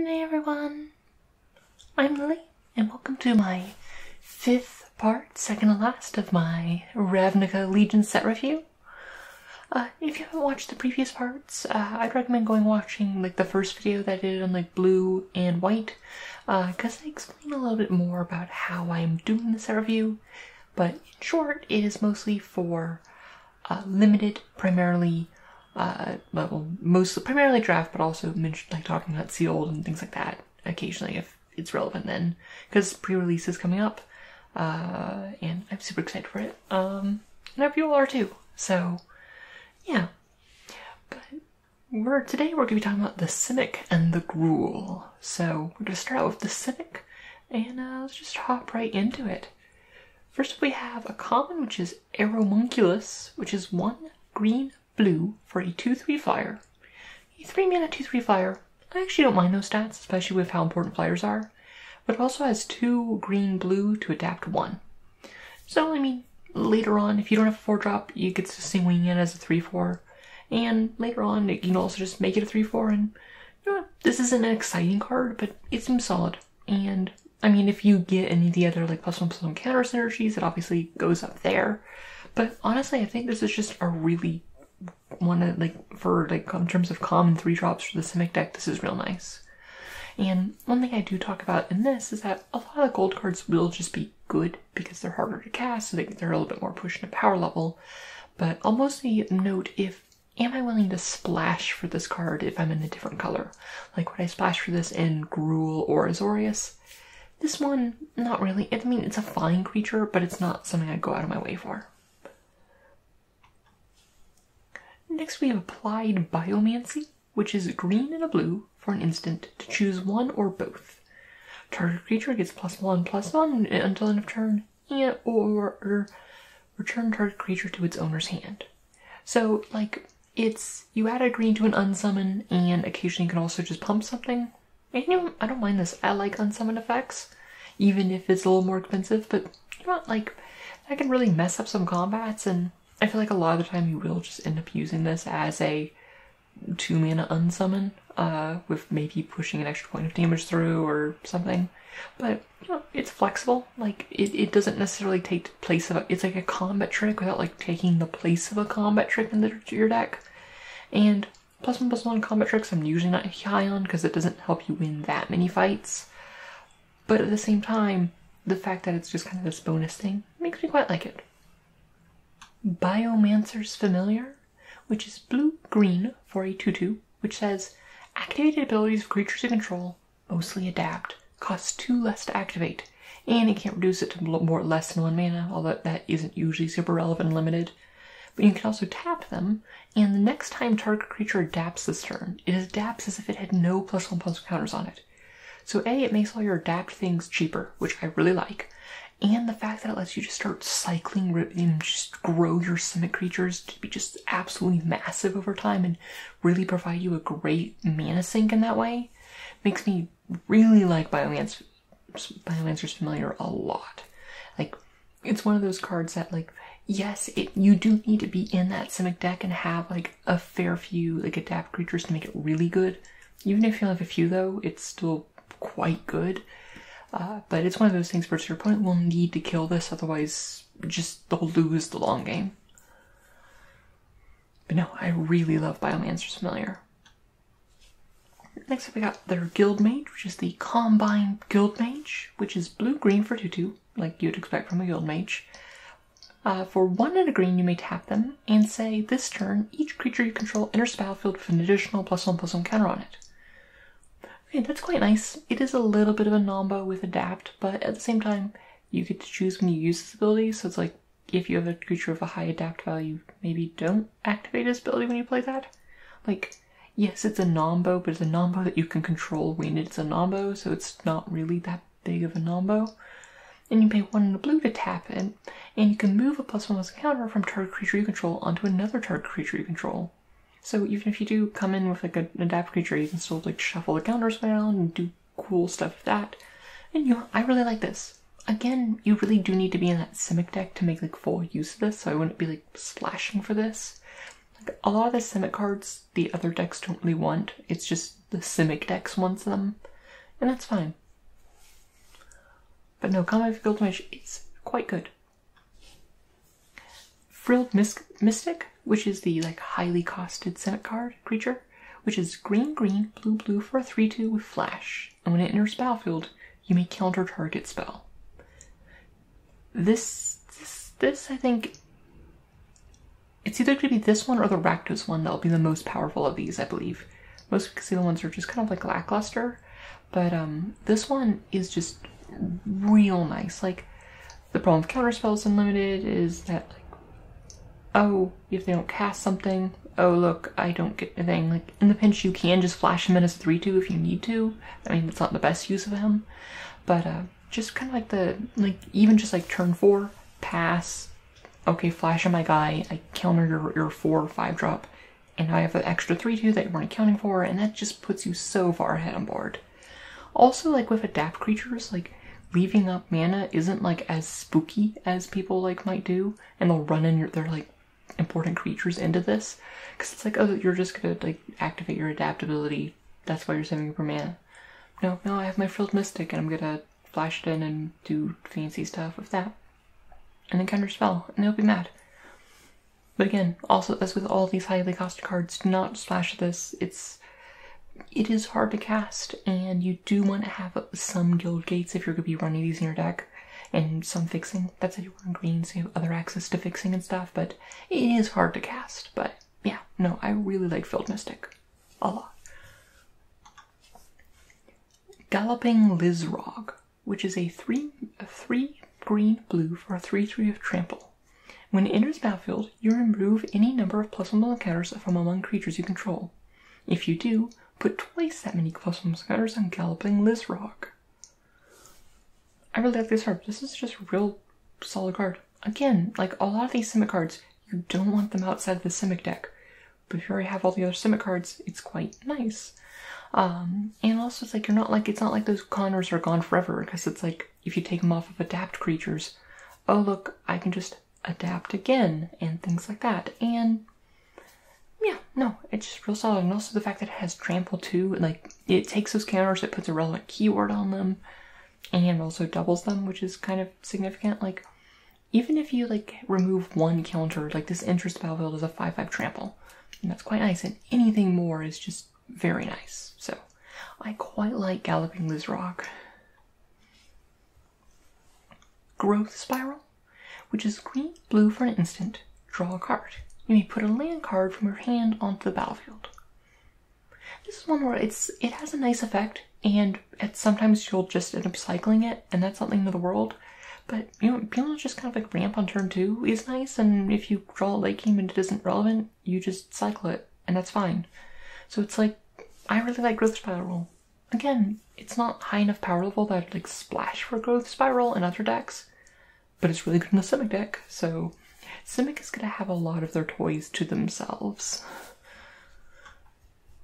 Hey everyone, I'm Lily, and welcome to my 5th part, second to last, of my Ravnica Allegiance Set review. If you haven't watched the previous parts, I'd recommend watching the first video that I did on blue and white, because I explain a little bit more about how I'm doing the set review, but in short, it is mostly for limited, primarily primarily draft, but also talking about sealed and things like that occasionally if it's relevant then, because pre-release is coming up, and I'm super excited for it. And I hope you all are too. So, yeah. But today we're going to be talking about the Simic and the Gruul. So we're going to start out with the Simic, and let's just hop right into it. First we have a common, which is Aeromunculus, which is 1 green blue for a 2/3 flyer. A 3-mana 2/3 flyer. I actually don't mind those stats, especially with how important flyers are, but it also has 2 green blue to adapt 1. So, I mean, later on, if you don't have a 4-drop, you could just swing in as a 3/4, and later on, you can also just make it a 3/4, and you know what, this isn't an exciting card, but it seems solid. And I mean, if you get any of the other +1/+1 counter synergies, it obviously goes up there. But honestly, I think this is just a really in terms of common 3-drops for the Simic deck, this is real nice. And one thing I do talk about in this is that a lot of the gold cards will just be good because they're harder to cast, so they're a little bit more pushed in a power level. But I'll mostly note am I willing to splash for this card if I'm in a different color? Would I splash for this in Gruul or Azorius? This one, not really. I mean, it's a fine creature, but it's not something I'd go out of my way for. Next we have Applied Biomancy, which is green and a blue for an instant to choose one or both. Target creature gets +1/+1 until end of turn, or return target creature to its owner's hand. So, you add a green to an unsummon, and occasionally you can also just pump something. And you know, I don't mind this. I like unsummon effects, even if it's a little more expensive, but you know what, that can really mess up some combats, and I feel like a lot of the time you will just end up using this as a 2-mana unsummon, with maybe pushing an extra point of damage through or something. But, you know, it's flexible. It doesn't necessarily take the place of it's like a combat trick without, taking the place of a combat trick in your deck. And +1/+1 combat tricks I'm usually not high on because it doesn't help you win that many fights. But at the same time, the fact that it's just kind of this bonus thing makes me quite like it. Biomancer's Familiar, which is blue-green for a 2/2, which says, activated abilities of creatures you control, mostly adapt, costs 2 less to activate, and you can't reduce it to less than 1 mana, although that isn't usually super relevant and limited. But you can also tap them, and the next time target creature adapts this turn, it adapts as if it had no +1/+1 counters on it. So A, it makes all your adapt things cheaper, which I really like. And the fact that it lets you just start cycling and just grow your Simic creatures to be just absolutely massive over time and really provide you a great mana sink in that way makes me really like Biomancer's Familiar a lot. It's one of those cards that, yes, you do need to be in that Simic deck and have, a fair few, adapt creatures to make it really good. Even if you only have a few, though, it's still quite good. But it's one of those things where your opponent will need to kill this, otherwise they'll lose the long game. But no, I really love Biomancer's Familiar. Next up we got their Guildmage, which is the Combine Guildmage, which is blue-green for 2/2, like you'd expect from a Guildmage. For 1 and a green, you may tap them and say, this turn, each creature you control enters the battlefield with an additional +1/+1 counter on it. Okay, that's quite nice. It is a little bit of a nombo with adapt, but at the same time, you get to choose when you use this ability, so it's if you have a creature with a high adapt value, maybe don't activate this ability when you play that. Yes, it's a nombo, but it's a nombo that you can control when it's a nombo, so it's not really that big of a nombo. And you pay 1 and a blue to tap it, and you can move a +1/+1 counter from target creature you control onto another target creature you control. So even if you do come in with an adapt creature, you can still shuffle the counters around and do cool stuff with that. And I really like this. Again, you really do need to be in that Simic deck to make full use of this, so I wouldn't be splashing for this. A lot of the Simic cards the other decks don't really want. It's just the Simic decks wants them. and that's fine. But no, Combat with Guildgate is quite good. Frilled Mystic, which is the like highly costed Simic card creature, which is green, green, blue, blue for a 3/2 with flash. And when it enters the battlefield, you may counter target spell. This I think it's either going to be this one or the Rakdos one that'll be the most powerful of these, I believe. Most Casino ones are just kind of like lackluster, but this one is just real nice. Like, the problem with counter spells unlimited is that, like, oh, if they don't cast something, oh look, I don't get anything. Like, in the pinch you can just flash him in as a 3/2 if you need to. I mean, it's not the best use of him, but just kind of like even just like turn 4, pass, okay, flash on my guy, I counter your 4 or 5 drop, and I have the extra 3/2 that you weren't accounting for, and that just puts you so far ahead on board. Also, like with adapt creatures, like leaving up mana isn't like as spooky as people like might do, and they'll run in their like important creatures into this, because it's like, oh, you're just gonna like activate your adaptability, that's why you're saving your mana. No, I have my Frilled Mystic and I'm gonna flash it in and do fancy stuff with that, and then counter spell, and they'll be mad. But again, also as with all these highly costed cards, do not splash this. It is hard to cast, and you do want to have some Guildgates if you're going to be running these in your deck, and some fixing. That's if you're wearing green, so you have other access to fixing and stuff, but it is hard to cast. But yeah, no, I really like Frilled Mystic a lot. Galloping Lizrog, which is a 3 green blue for a 3/3 of trample. When it enters the battlefield, you remove any number of +1/+1 counters from among creatures you control. If you do, put twice that many +1/+1 counters on Galloping Lizrog. I really like this card. This is just a real solid card. Again, like a lot of these Simic cards, you don't want them outside of the Simic deck. But if you already have all the other Simic cards, it's quite nice. And also it's like it's not like those counters are gone forever, because it's like if you take them off of adapt creatures, oh look, I can just adapt again and things like that. And yeah, no, it's just real solid. And also the fact that it has trample too, like it takes those counters, it puts a relevant keyword on them, and also doubles them, which is kind of significant. Like, even if you like remove one counter, like this enters the battlefield as a 5/5 trample, and that's quite nice, and anything more is just very nice. So I quite like Galloping Lizrog. Growth Spiral, which is green blue for an instant, draw a card. You may put a land card from your hand onto the battlefield. This is one where it has a nice effect, and sometimes you'll just end up cycling it, and that's something to the world. But you know, being able to just kind of like ramp on turn 2 is nice, and if you draw a late game and it isn't relevant, you just cycle it, and that's fine. So it's like, I really like Growth Spiral. Again, it's not high enough power level that I'd like splash for Growth Spiral in other decks, but it's really good in the Simic deck, so Simic is going to have a lot of their toys to themselves.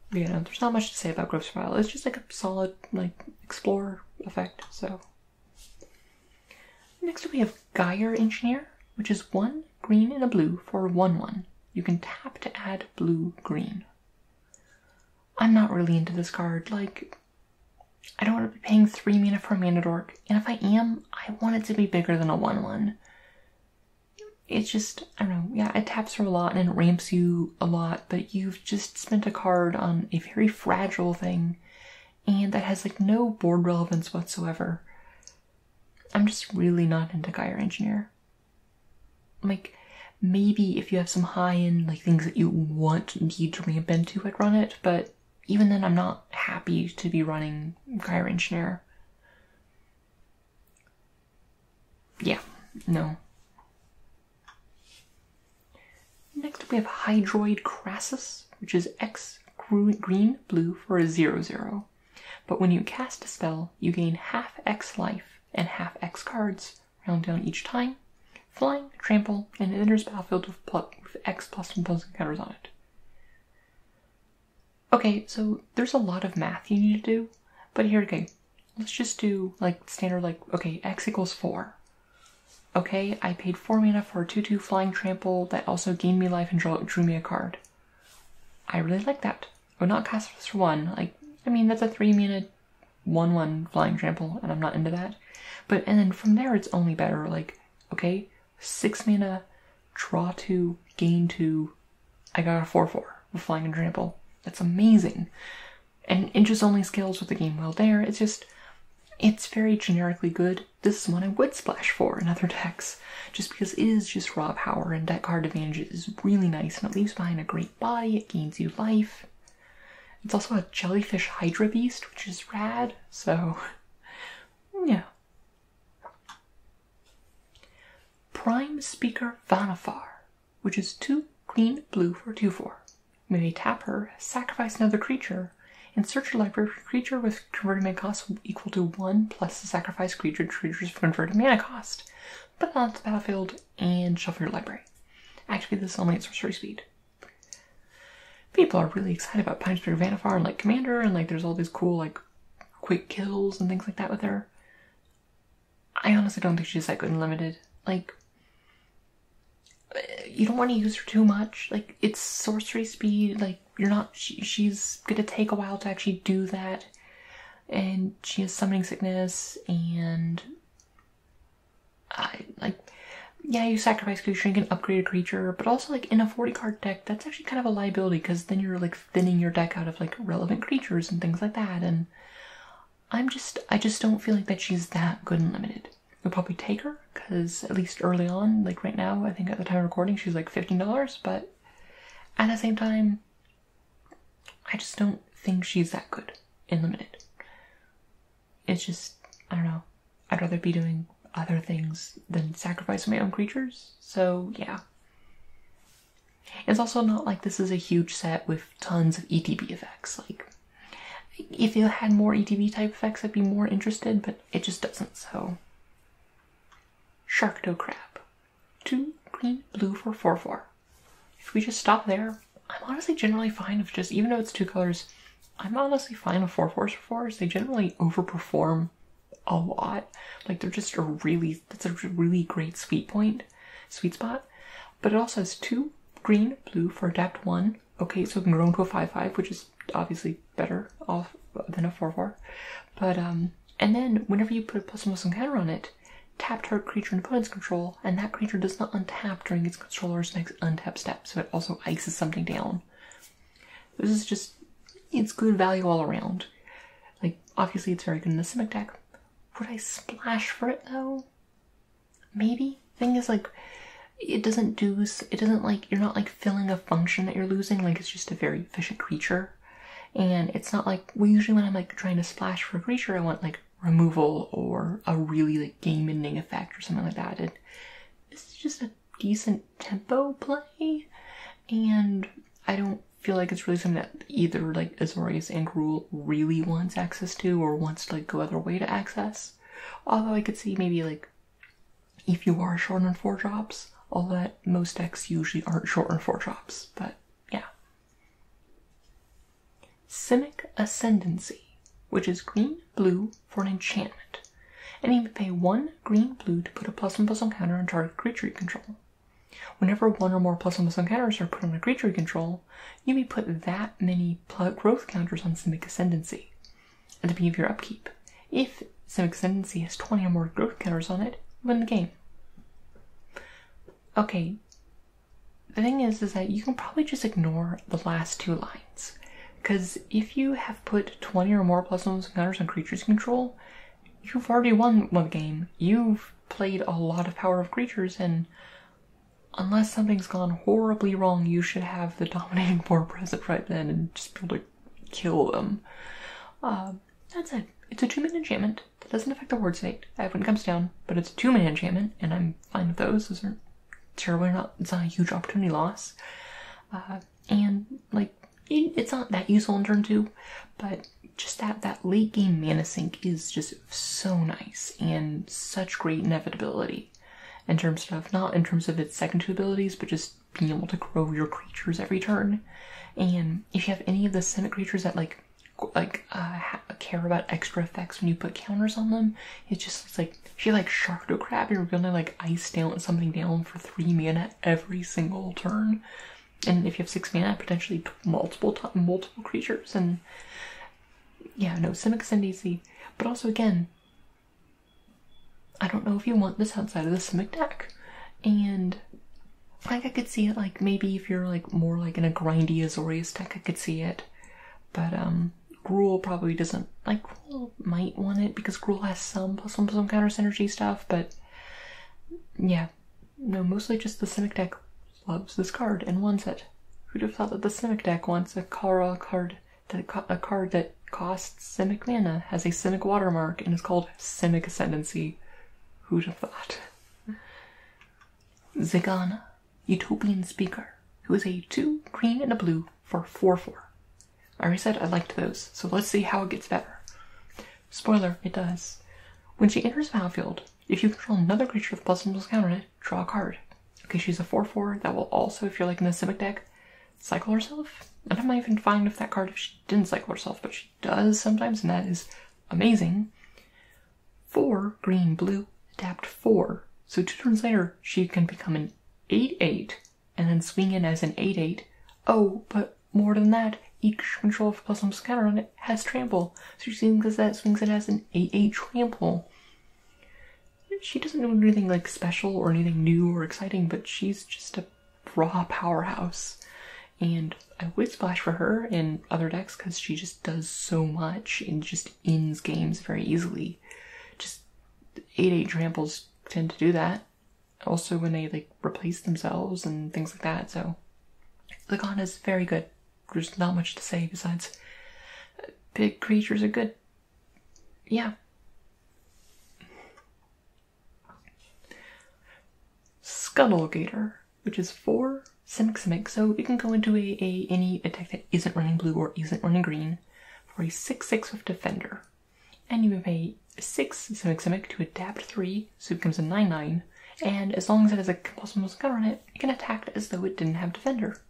But yeah, no, there's not much to say about Growth Spiral. It's just like a solid, like, explorer effect, so. Next up we have Gyre Engineer, which is 1 green and a blue for a 1/1. You can tap to add blue-green. I'm not really into this card. Like, I don't want to be paying 3 mana for a mana dork, and if I am, I want it to be bigger than a 1/1. It's just, I don't know, yeah, it taps her a lot and it ramps you a lot, but you've just spent a card on a very fragile thing, and that has like no board relevance whatsoever. I'm just really not into Gyre Engineer. Like, maybe if you have some high-end like things that you need to ramp into, I'd run it, but even then I'm not happy to be running Gyre Engineer. Yeah, no. Next up we have Hydroid Crassus, which is X green blue for a 0/0. But when you cast a spell, you gain half X life and half X cards, round down each time, flying, trample, and it enters battlefield with X +1/+1 counters on it. Okay, so there's a lot of math you need to do, but here, okay, let's just do like standard, like, okay, X equals 4. Okay, I paid 4 mana for a 2/2 flying trample that also gained me life and drew me a card. I really like that. I would not cast this for 1. Like, I mean, that's a 3 mana 1/1 flying trample, and I'm not into that. And then from there, it's only better. Like, okay, 6 mana, draw 2, gain 2. I got a 4/4 with flying and trample. That's amazing. And it just only scales with the game well there. It's very generically good. This is one I would splash for in other decks, just because it is just raw power, and deck card advantage is really nice, and it leaves behind a great body. It gains you life. It's also a jellyfish Hydra beast, which is rad, so yeah. Prime Speaker Vanifar, which is 2 green blue for 2/4. When you tap her, sacrifice another creature, and search your library for a creature with converted mana cost equal to 1 plus the sacrifice creature's converted mana cost. Put it onto the battlefield and shuffle your library. Actually, this is only at sorcery speed. People are really excited about Prime Speaker Vanifar and like Commander, and like there's all these cool like quick kills and things like that with her. I honestly don't think she's that good in limited. Like, you don't want to use her too much. Like, it's sorcery speed. Like, you're not. She's gonna take a while to actually do that, and she has summoning sickness. And yeah, you sacrifice creature, you can upgrade a creature, but also like in a 40-card deck, that's actually kind of a liability because then you're like thinning your deck out of like relevant creatures and things like that. And I just don't feel like that she's that good in limited. You'll probably take her because at least early on, like right now, I think at the time of recording, she's like $15. But at the same time, I just don't think she's that good in limited. It's just, I don't know. I'd rather be doing other things than sacrifice my own creatures. So yeah. It's also not like this is a huge set with tons of ETB effects. Like, if it had more ETB type effects, I'd be more interested, but it just doesn't, so. Sharkdo Crab. 2 green blue for 4/4. If we just stop there, I'm honestly generally fine with just, even though it's 2 colors, I'm honestly fine with 4/4s for 4s. They generally overperform a lot. Like, they're just that's a really great sweet spot. But it also has 2 green blue for adapt 1. Okay, so it can grow into a 5/5, which is obviously better off than a 4/4. But and then whenever you put a +1/+1 counter on it, tap target creature in opponent's control, and that creature does not untap during its controller's next untap step, so it also ices something down. This is just, it's good value all around. Like, obviously it's very good in the Simic deck. Would I splash for it though? Maybe. Thing is, like, it doesn't like, you're not like filling a function that you're losing, like it's just a very efficient creature. And it's not like, well, usually when I'm like trying to splash for a creature, I want like removal or a really like game ending effect or something like that. It's just a decent tempo play, and I don't feel like it's really something that either like Azorius and Gruul really wants access to or wants to like go other way to access. Although I could see maybe like if you are short on 4 drops, although most decks usually aren't short on 4 drops, but yeah. Simic Ascendancy, which is green blue for an enchantment, and you may pay 1 green blue to put a +1/+1 counter on target creature you control. Whenever 1 or more +1/+1 counters are put on a creature you control, you may put that many growth counters on Simic Ascendancy at the beginning of your upkeep. If Simic Ascendancy has 20 or more growth counters on it, you win the game. Okay, the thing is that you can probably just ignore the last 2 lines. Because if you have put 20 or more +1/+1 counters on creatures you control, you've already won one game. You've played a lot of power of creatures, and unless something's gone horribly wrong, you should have the dominating board present right then and just be able to kill them. That's it. It's a 2-mana enchantment. That doesn't affect the ward state when it comes down, but it's a 2-mana enchantment, and I'm fine with those. Those aren't terribly it's not a huge opportunity loss. And like, it's not that useful in turn 2, but just that late game mana sink is just so nice and such great inevitability in terms of, not in terms of its second 2 abilities, but just being able to grow your creatures every turn. And if you have any of the Simic creatures that care about extra effects when you put counters on them, it's like, if you like Sharkdo Crab, you're gonna like ice down something down for 3 mana every single turn. And if you have 6 mana, potentially multiple creatures. And yeah, no, Simic Ascendancy. But also, again, I don't know if you want this outside of the Simic deck. And like, I could see it, like, maybe if you're like more like in a grindy Azorius deck, I could see it. But Gruul probably doesn't, like, Gruul might want it because Gruul has some counter synergy stuff, but yeah, no, mostly just the Simic deck loves this card and wants it. Who'd have thought that the Simic deck wants a card that costs Simic mana, has a Simic watermark, and is called Simic Ascendancy? Who'd have thought? Zigana, Utopian Speaker, who is a 2 green and a blue for 4/4. I already said I liked those, so let's see how it gets better. Spoiler, it does. When she enters the battlefield, if you control another creature with +1/+1 counter on it, draw a card. Okay, she's a 4/4 that will also, if you're like in the Simic deck, cycle herself. And I'm not even fine with that card if she didn't cycle herself, but she does sometimes, and that is amazing. 4 green, blue, adapt 4. So 2 turns later, she can become an 8/8, and then swing in as an 8/8. Oh, but more than that, each control of +1/+1 counter on it has trample. So she swings it as an 8/8 trample. She doesn't do anything like special or anything new or exciting, but she's just a raw powerhouse. And I would splash for her in other decks because she just does so much and just ends games very easily. Just 8/8 tramples tend to do that. Also when they like replace themselves and things like that. So Zigana is very good. There's not much to say besides big creatures are good. Yeah. Scuttlegator, which is 4 Simic, so it can go into any attack that isn't running blue or isn't running green for a 6/6 with Defender. And you have a 6 Simic to adapt 3, so it becomes a 9/9, and as long as it has a +1/+1 counter on it, it can attack as though it didn't have Defender.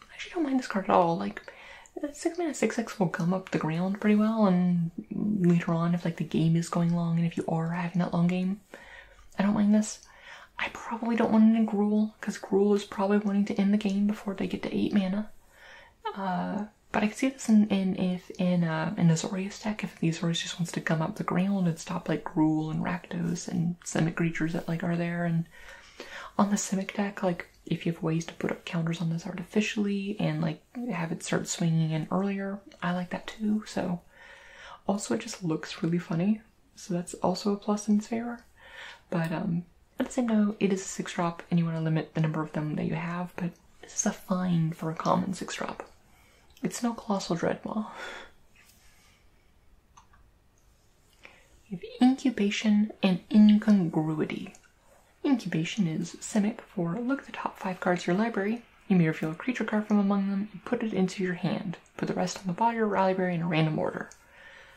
I actually don't mind this card at all. Like, 6 mana 6/6 will gum up the ground pretty well, and later on, if like the game is going long, and if you are having that long game, I don't mind this. I probably don't want it in Gruul, because Gruul is probably wanting to end the game before they get to 8 mana. But I can see this in Azorius deck, if the Azorius just wants to gum up the ground and stop like Gruul and Rakdos and Simic creatures that like are there. And on the Simic deck, like if you have ways to put up counters on this artificially and like have it start swinging in earlier, I like that too. So also it just looks really funny, so that's also a plus in its favor. But at the same note, it is a 6-drop, and you want to limit the number of them that you have, but this is a fine for a common 6-drop. It's no Colossal Dreadmaw. You have Incubation and Incongruity. Incubation is Simic for look at the top 5 cards of your library. You may reveal a creature card from among them and put it into your hand. Put the rest on the body of your library in a random order.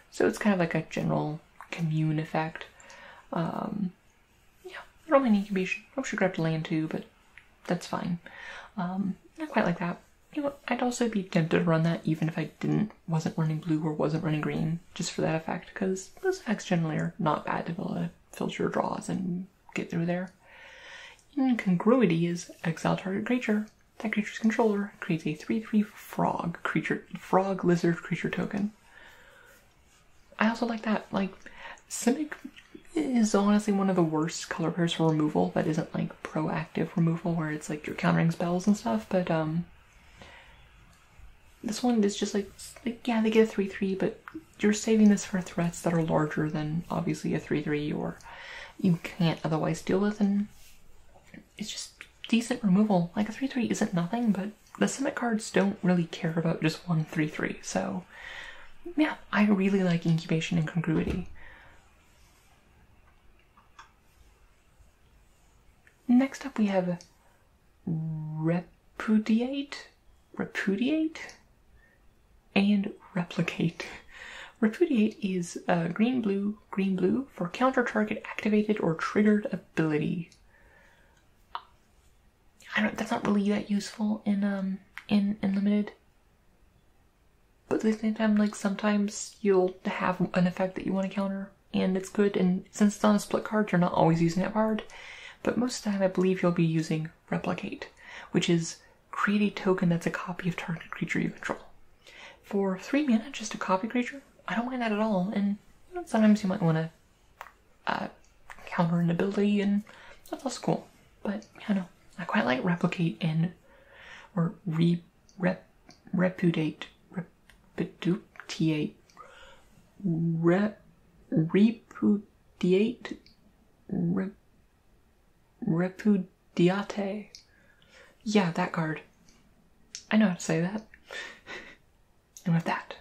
So it's kind of like a general commune effect. I don't mind Incubation. I wish I grabbed a land too, but that's fine. Not quite like that. You know, I'd also be tempted to run that even if I wasn't running blue or wasn't running green, just for that effect, because those effects generally are not bad to be able to filter your draws and get through there. Incongruity is exile target creature. That creature's controller creates a 3/3 frog lizard creature token. I also like that. Like, Simic is honestly one of the worst color pairs for removal that isn't like proactive removal where it's like you're countering spells and stuff, but this one is just like yeah, they get a 3/3, but you're saving this for threats that are larger than obviously a 3/3 or you can't otherwise deal with, and it's just decent removal. Like a 3/3 isn't nothing, but the Simic cards don't really care about just one 3/3, so yeah, I really like Incubation and Congruity. Next up we have Repudiate, and Replicate. Repudiate is green blue for counter target activated or triggered ability. That's not really that useful in limited. But at the same time, like sometimes you'll have an effect that you want to counter, and it's good. And since it's on a split card, you're not always using that card. But most of the time, I believe you'll be using Replicate, which is create a token that's a copy of target creature you control. For 3 mana, just a copy creature, I don't mind that at all. And sometimes you might want to counter an ability, and that's also cool. But yeah, no, I quite like replicate and or repudiate, repudiate, repudiate. Yeah, that card. I know how to say that. And with that,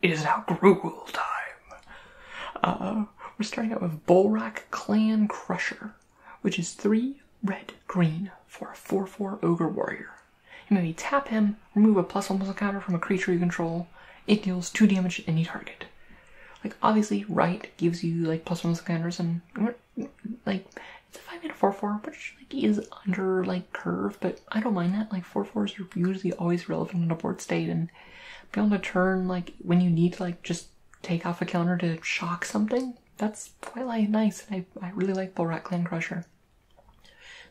it is now Gruul time. We're starting out with Bolrak Clan Crusher, which is 3 red-green for a 4/4 Ogre Warrior. You may tap him, remove a +1 muscle counter from a creature you control. It deals 2 damage to any target. Like, obviously, right gives you, like, +1 muscle counters, and, like, it's a 5-mana 4/4, which, like, is under, like, curve, but I don't mind that. Like, 4/4s are usually always relevant in a board state, and be able to turn, like, when you need to, like, just take off a counter to shock something, that's quite, like, nice, and I really like Bolrak Clan Crusher.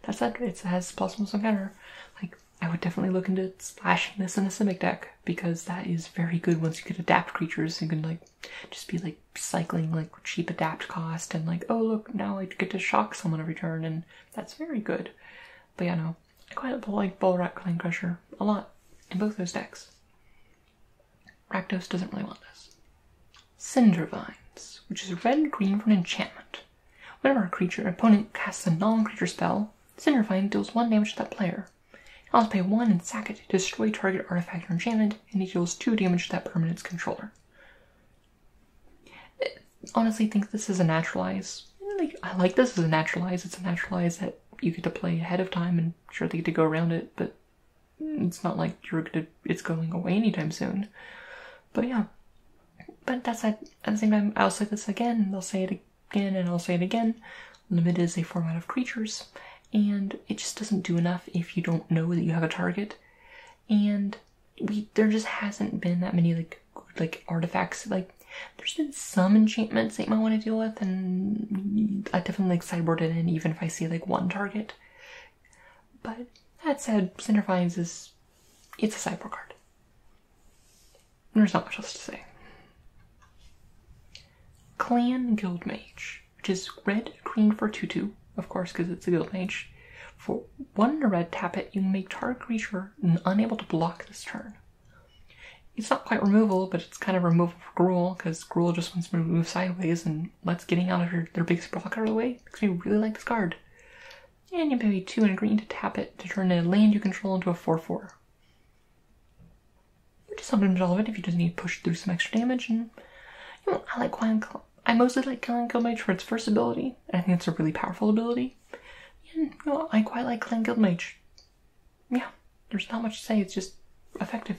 That said, it has +1 muscle counter. Like, I would definitely look into splashing this in a Simic deck, because that is very good once you get adapt creatures. You can, like, just be, like, cycling, like, cheap adapt cost, and, like, oh, look, now I get to shock someone every turn, and that's very good. But yeah, no, I quite like Bolrak Clan Crusher a lot in both those decks. Rakdos doesn't really want this. Cindervines, which is red-green for an enchantment. Whenever a creature opponent casts a non-creature spell, Cindervine deals 1 damage to that player. You also pay 1 and sack it to destroy target artifact or enchantment, and it deals 2 damage to that permanent's controller. I honestly think this is a naturalize. Like, I like this as a naturalize. It's a naturalize that you get to play ahead of time, and sure they get to go around it, but it's not like it's going away anytime soon. But yeah. But that's at the same time, I'll say this again, they'll say it again, and I'll say it again. Limit is a format of creatures, and it just doesn't do enough if you don't know that you have a target. And there just hasn't been that many like artifacts. Like, there's been some enchantments that you might want to deal with, and I definitely like sideboard it in even if I see like 1 target. But that said, Cindervines it's a sideboard card. There's not much else to say. Clan Guildmage, which is red-green for 2/2, of course, because it's a Guildmage. For 1 red, tap it, you can make target creature unable to block this turn. It's not quite removal, but it's kind of removal for Gruul, because Gruul just wants to move sideways and lets getting out of their biggest blocker out of the way. Makes me really like this card. And you pay 2 and a green to tap it to turn a land you control into a 4/4. Which is something relevant if you just need to push through some extra damage. And you know, I mostly like Clan Guildmage for its first ability. I think it's a really powerful ability. And you know, I quite like Clan Guildmage. Yeah, there's not much to say, it's just effective.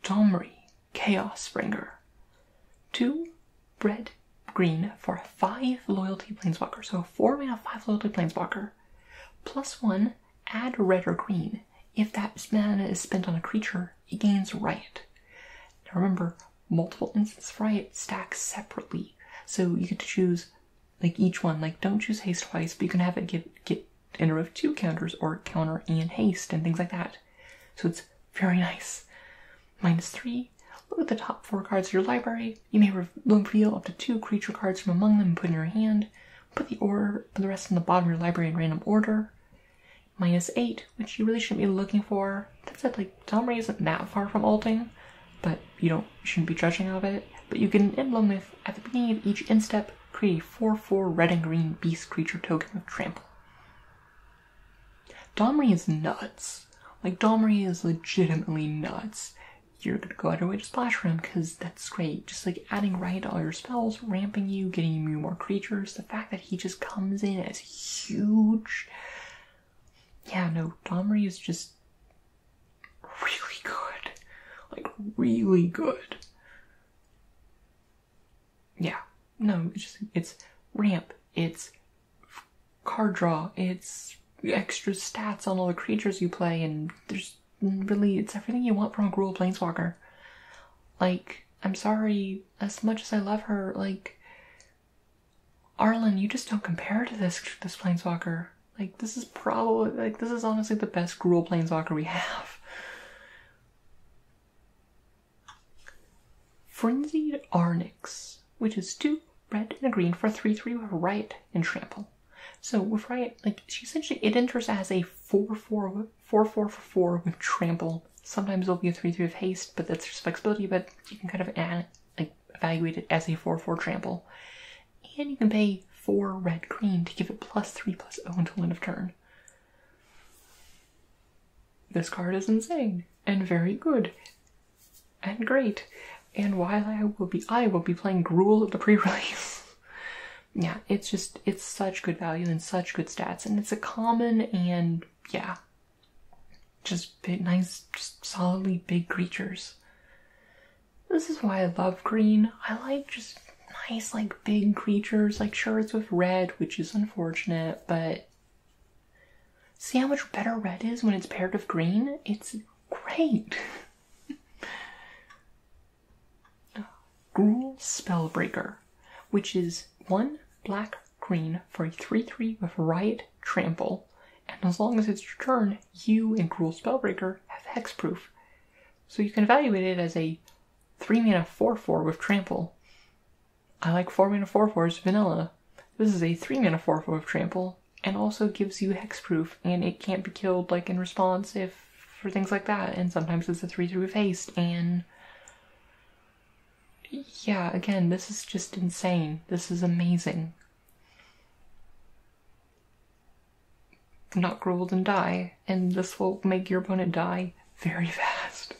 Domri, Chaos Springer. 2 red-green for a 5 loyalty planeswalker. So 4 mana 5 loyalty planeswalker. +1, add red or green. If that mana is spent on a creature, it gains Riot. Now remember, multiple instants Riot stacks separately. So you get to choose like each one. Like, don't choose haste twice, but you can have it get enter of 2 counters or counter and haste and things like that. So it's very nice. -3. Look at the top 4 cards of your library. You may reveal up to 2 creature cards from among them and put in your hand. Put the rest in the bottom of your library in random order. -8, which you really shouldn't be looking for. That said, like, Domri isn't that far from ulting, but you shouldn't be judging of it. But you get an emblem with, at the beginning of each instep, create a 4/4 red and green beast creature token with trample. Domri is nuts. Like, Domri is legitimately nuts. You're gonna go out of your way to splash for him because that's great. Just like adding right to all your spells, ramping you, getting you more creatures. The fact that he just comes in as huge. Yeah, no, Domri is just really good. Like, really good. Yeah, no, it's ramp, it's card draw, it's extra stats on all the creatures you play, and it's everything you want from a Gruul Planeswalker. Like, I'm sorry, as much as I love her, like, Arlen, you just don't compare to this Planeswalker. Like, this is honestly the best Gruul Planeswalker we have. Frenzied Arnix, which is 2 red and a green for 3/3 with Riot and Trample. So with Riot, like, she essentially, it enters as a 4/4 for 4 with Trample. Sometimes it'll be a 3/3 with Haste, but that's just flexibility, but you can kind of evaluate it as a 4/4 Trample. And you can pay 4 red green to give it +3/+0 until end of turn. This card is insane and very good and great. And while I will be playing Gruul at the pre-release. Yeah, it's such good value and such good stats, and it's a common, and yeah, just big, nice, just solidly big creatures. This is why I love green. I like just nice, like, big creatures. Like, sure, it's with red, which is unfortunate, but see how much better red is when it's paired with green? It's great. Gruul Spellbreaker, which is 1 black green for a 3/3 with Riot Trample, and as long as it's your turn, you and Gruul Spellbreaker have hexproof. So you can evaluate it as a 3-mana 4/4 with Trample. I like 4-mana 4/4s vanilla. This is a 3-mana 4/4 with Trample, and also gives you hexproof, and it can't be killed like in response for things like that, and sometimes it's a 3/3 with haste, and yeah, again, this is just insane. This is amazing. Not Gruul and die, and this will make your opponent die very fast.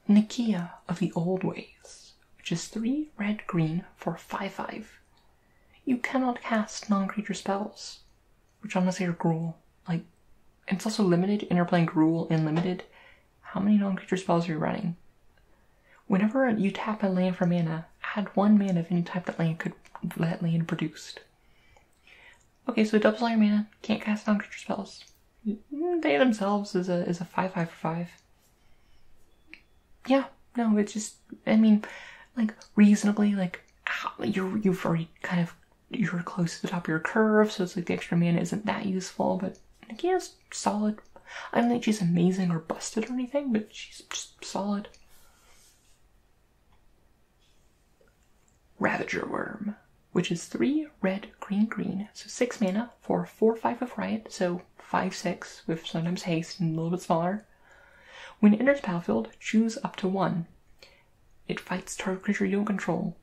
Nikia of the Old Ways, which is 3 red green for 5/5. You cannot cast non-creature spells, which honestly are Gruul. Like, it's also limited, and you're playing Gruul and limited. How many non-creature spells are you running? Whenever you tap a land for mana, add 1 mana of any type that land produced. Okay, so it doubles all your mana, can't cast non-creature spells. They themselves is a 5/5 for 5. Yeah, no, it's just, I mean, like, reasonably, like, you've already kind of, you're close to the top of your curve, so it's like the extra mana isn't that useful, but Nikia's solid. I don't think she's amazing or busted or anything, but she's just solid. Ravager Worm, which is 3 red, green, so 6 mana for 4/5 with Riot, so 5/6 with sometimes haste and a little bit smaller. When it enters battlefield, choose up to 1. It fights target creature you don't control.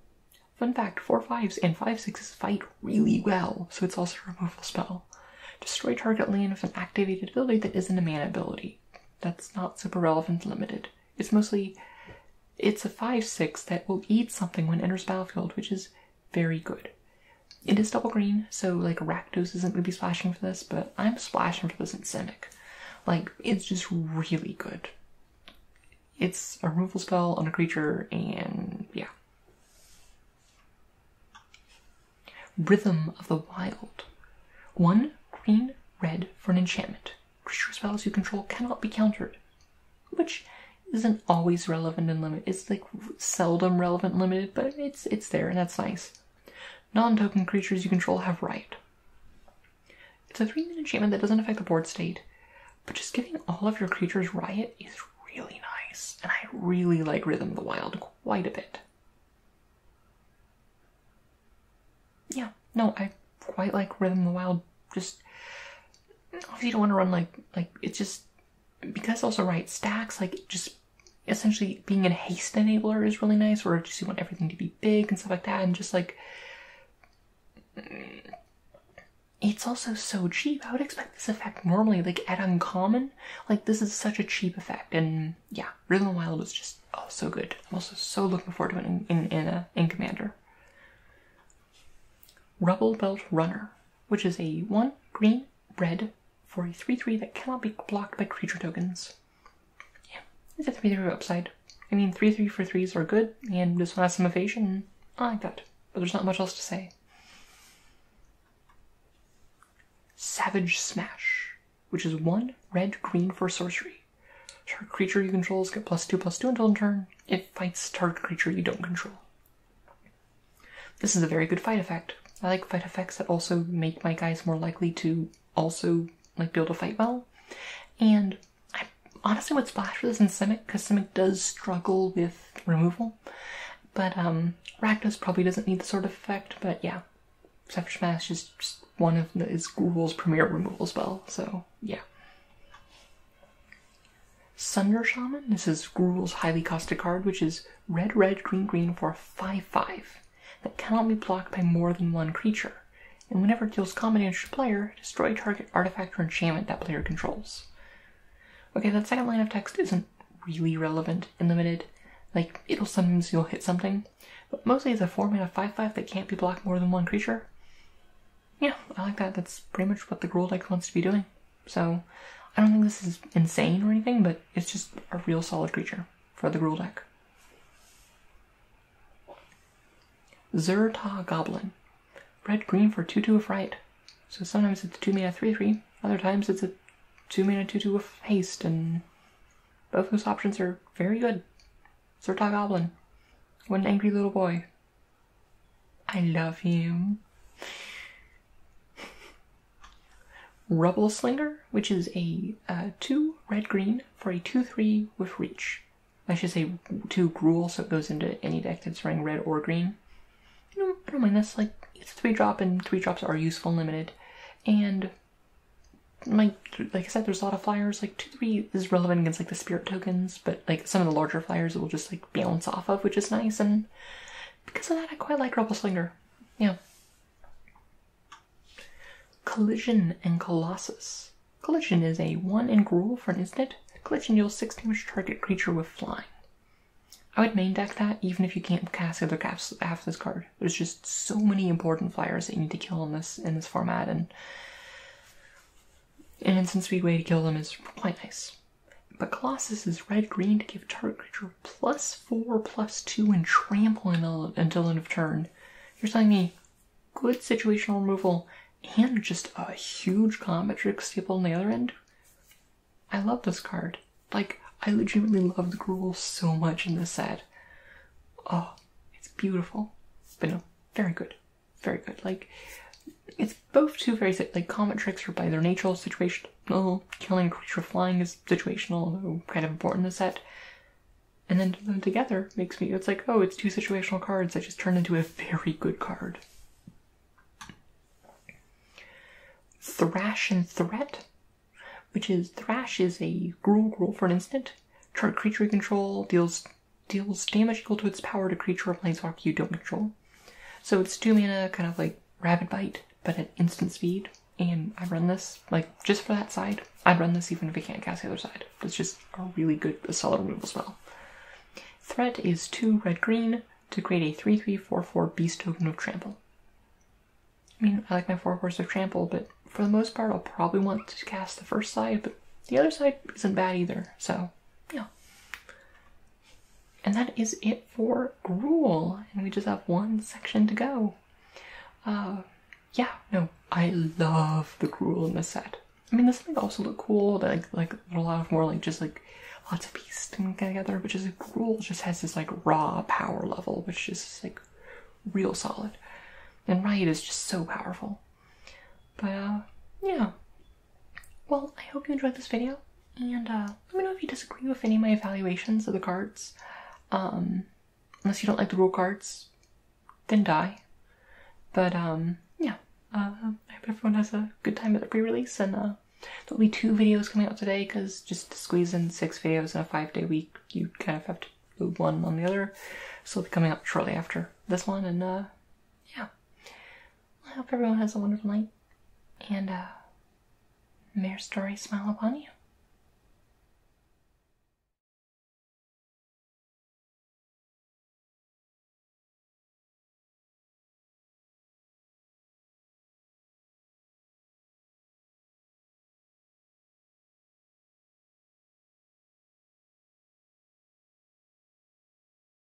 Fun fact, 4/5s and 5/6s fight really well, so it's also a removal spell. Destroy target land with an activated ability that isn't a mana ability. That's not super relevant and limited. It's a 5/6 that will eat something when it enters battlefield, which is very good. It is double green, so like Rakdos isn't going to be splashing for this, but I'm splashing for this in Simic. Like, it's just really good. It's a removal spell on a creature, and yeah. Rhythm of the Wild. 1 green, red for an enchantment. Creature spells you control cannot be countered, which isn't always relevant and limited. It's like seldom relevant and limited, but it's there, and that's nice. Non-token creatures you control have Riot. It's a 3-mana enchantment that doesn't affect the board state, but just giving all of your creatures Riot is really nice, and I really like Rhythm of the Wild quite a bit. Yeah, no, I quite like Rhythm of the Wild. Just, if you don't want to run like it's just, because also Riot stacks, like, just essentially being a haste enabler is really nice, or just you want everything to be big and stuff like that, and just like, it's also so cheap. I would expect this effect normally, like, at uncommon. Like, this is such a cheap effect, and yeah, Rhythm of the Wild is just, oh, so good. I'm also so looking forward to it in Commander. Rubble Belt Runner, which is a 1 green, red for a 3/3 that cannot be blocked by creature tokens. Yeah, it's a 3/3 upside. I mean, 3/3 for 3s are good, and this one has some evasion. I like that, but there's not much else to say. Savage Smash, which is 1 red, green for sorcery. Target creature you control get +2/+2 until end turn. It fights target creature you don't control. This is a very good fight effect. I like fight effects that also make my guys more likely to also, like, be able to fight well. And honestly would splash for this in Simic, because Simic does struggle with removal. But Rakdos probably doesn't need the sort of effect, but yeah. Scepter Smash is just one of Gruul's premier removal spell, so yeah. Sunder Shaman, this is Gruul's highly costed card, which is red, red, green, green for a 5/5 that cannot be blocked by more than one creature. And whenever it deals combat damage to a player, destroy a target artifact or enchantment that player controls. Okay, that second line of text isn't really relevant in Limited. Like, sometimes you'll hit something, but mostly it's a 4-mana 5/5 that can't be blocked more than one creature. Yeah, I like that. That's pretty much what the Gruul deck wants to be doing. So, I don't think this is insane or anything, but it's just a real solid creature for the Gruul deck. Zerta Goblin. Red-green for 2/2 with Fright. So sometimes it's a 2-mana 3/3, other times it's a 2-mana 2/2 with Haste, and both those options are very good. Zerta Goblin. What an angry little boy. I love him. Rubble Slinger, which is a 2 red-green for a 2/3 with Reach. I should say 2 Gruul, so it goes into any deck that's running red or green. I don't mind this. Like, it's a 3-drop, and 3-drops are useful and limited. And like I said, there's a lot of flyers. Like 2/3 is relevant against like the spirit tokens, but like some of the larger flyers it will just like bounce off of, which is nice. And because of that, I quite like Rubble Slinger. Yeah. Collision and Colossus. Collision is a 1 in Gruul for an instant. Collision deals 6 damage to target creature with flying. I would main deck that even if you can't cast the other half of this card. There's just so many important flyers that you need to kill in this format, and an instant speed way to kill them is quite nice. But Colossus is red-green to give target creature +4/+2 and trample until end of turn. You're telling me good situational removal and just a huge combat trick staple on the other end? I love this card. Like, I legitimately love the Gruul so much in this set. Oh, it's beautiful. But no, very good. Very good. Like, it's both two very, like, combat tricks are by their nature situational. Killing a creature flying is situational, although kind of important in the set. And then them together makes me, it's like, oh, it's 2 situational cards that just turn into a very good card. Thrash and Threat, which is Thrash is a Gruul for an instant. Target creature you control deals damage equal to its power to creature or planeswalker you don't control. So it's 2 mana, kind of like Rabid Bite, but at instant speed. And I run this, like, just for that side. I'd run this even if I can't cast the other side. It's just a really good, solid removal spell. Threat is 2 red-green to create a 3/3/4/4 beast token with trample. I mean, I like my 4/4s with trample, but for the most part, I'll probably want to cast the first side, but the other side isn't bad either, so, yeah. And that is it for Gruul, and we just have one section to go. Yeah, no, I love the Gruul in this set. I mean, this thing also look cool, like a lot of more, like, just, like, lots of pieces together, which is, Gruul just has this, like, raw power level, which is, like, real solid. And Riot is just so powerful. But, yeah. Well, I hope you enjoyed this video, and, let me know if you disagree with any of my evaluations of the cards. Unless you don't like the Gruul cards, then die. But, yeah. I hope everyone has a good time at the pre-release, and, there'll be 2 videos coming out today, because just to squeeze in 6 videos in a 5-day week, you kind of have to load one on the other. So they'll be coming out shortly after this one, and, yeah. I hope everyone has a wonderful night, and may your story smile upon you.